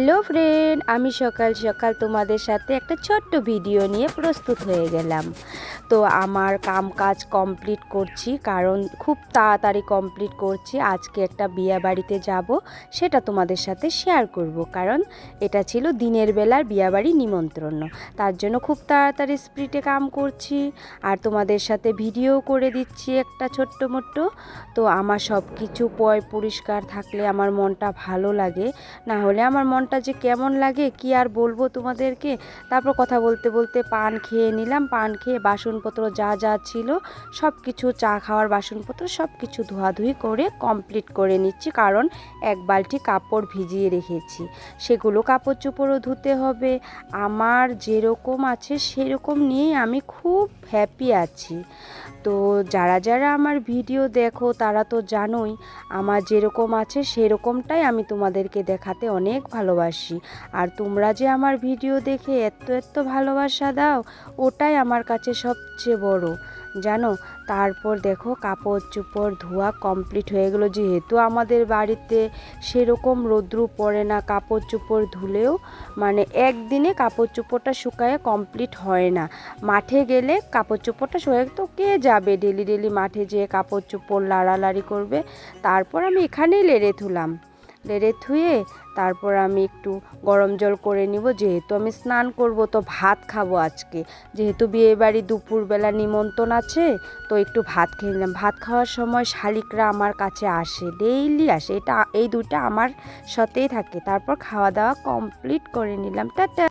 Hello friend, আমি সকাল সকাল তোমাদের সাথে একটা ছোট্ট ভিডিও নিয়ে প্রস্তুত হয়ে গেলাম। তো আমার কাম কাজ কমপ্লিট করছি, কারণ খুব তাড়াতাড়ি কমপ্লিট করছি। আজকে একটা বিয়ে বাড়িতে যাব, সেটা তোমাদের সাথে শেয়ার করব, কারণ এটা ছিল দিনের বেলার বিয়েবাড়ি নিমন্ত্রণ। তার জন্য খুব তাড়াতাড়ি স্পিডে কাম করছি আর তোমাদের সাথে ভিডিও করে দিচ্ছি একটা ছোট্ট মোট্ট। তো আমার সব কিছু পরিষ্কার থাকলে আমার মনটা ভালো লাগে, না হলে আমার মনটা যে কেমন লাগে কি আর বলবো তোমাদেরকে। তারপর কথা বলতে বলতে পান খেয়ে নিলাম। পান খেয়ে বাসনপত্র যা যা ছিল সব কিছু, চা খাওয়ার বাসনপত্র সব কিছু ধোয়াধুয়ি করে কমপ্লিট করে নিচ্ছি, কারণ এক বালতি কাপড় ভিজিয়ে রেখেছি, সেগুলো কাপড় চোপড়ও ধুতে হবে। আমার যেরকম আছে সেরকম নিয়েই আমি খুব হ্যাপি আছি। তো যারা যারা আমার ভিডিও দেখো তারা তো জানোই আমার যেরকম আছে সেরকমটাই আমি তোমাদেরকে দেখাতে অনেক ভালোবাসি। আর তোমরা যে আমার ভিডিও দেখে এত এত ভালোবাসা দাও, ওটাই আমার কাছে সবচেয়ে বড়, জানো। তারপর দেখো কাপড় চোপড় ধোয়া কমপ্লিট হয়ে গেলো। যেহেতু আমাদের বাড়িতে সেরকম রৌদ্র পড়ে না, কাপড় চোপড় ধুলেও মানে একদিনে কাপড় চোপড়টা শুকায় কমপ্লিট হয় না। মাঠে গেলে কাপড় চোপড়টা শুকায়, তো কে যাবে ডেলি ডেলি মাঠে যেয়ে কাপড় চোপড় লাড়ালাড়ি করবে। তারপর আমি এখানেই লেড়ে থুয়ে তারপর আমি একটু গরম জল করে নিব, যেহেতু আমি স্নান করব, তো ভাত খাবো আজকে। যেহেতু বিয়েবাড়ি দুপুরবেলা নিমন্ত্রণ আছে, তো একটু ভাত খেয়ে নিলাম। ভাত খাওয়ার সময় শালিকরা আমার কাছে আসে, ডেইলি আসে, এই দুটা আমার সাথেই থাকে। তারপর খাওয়া দাওয়া কমপ্লিট করে নিলাম। টাটা।